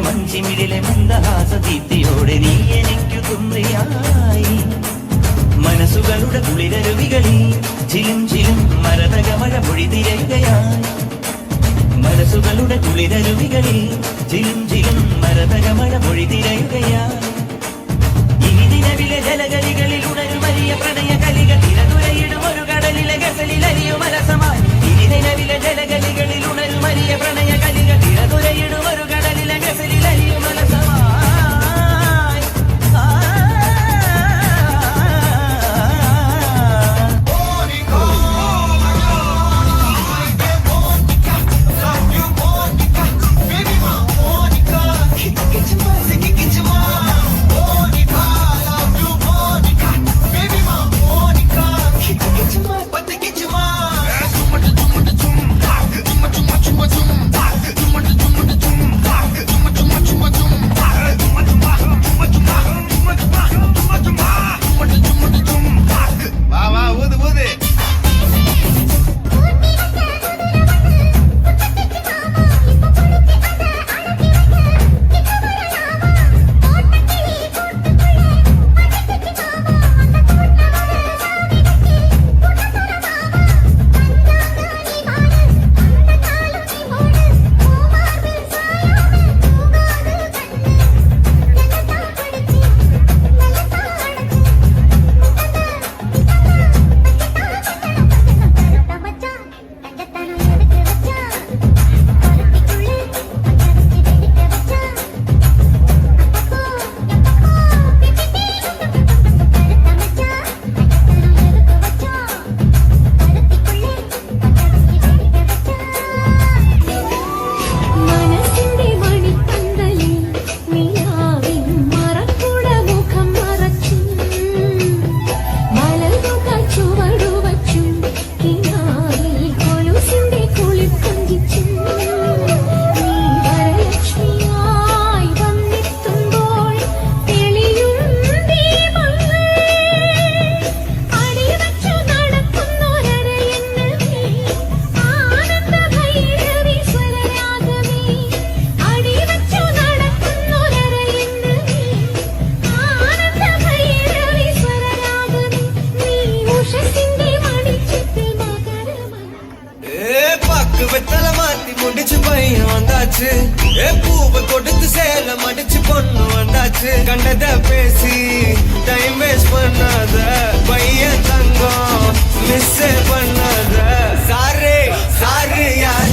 മഞ്ചിമിഴിലെ മന്ദഹാസദീപ്തിയോടെ നീ എനിക്കു തുമ്രിയായി മനസ്സുകളുടെ കുളിരരുവികളിൽ ചിലും ചിലും മരതകമഴ പൊഴിതിരയുകയായി മനസ്സുകളുടെ കുളിരരുവികളിൽ ചിലും ചിലും മരതകമഴ പൊഴിതിരയുകയായി ഇനി നിലവിലെ ജലഗലികളിൽ ഉണരും വലിയ പ്രണയ കലിക തിരതുരയിടും ഒരു കടലിലെ ഗസലിൽ അരിയും അലസമായി ഇനി നിലവിലെ ജലഗലികളിൽ ഉണരും വലിയ പ്രണയ കലിക തിരതുരയിടും ഒരു കടലിലെ ഗസലിൽ അരിയും അലസമായി பூவை கொடுத்து சேலம் அடிச்சு பொண்ணு வந்தாச்சு கண்டத பேசி டைம் வேஸ்ட் பண்ணாத பையன் தங்கம் மிஸ் பண்ணாத சாரு சாரு யாரு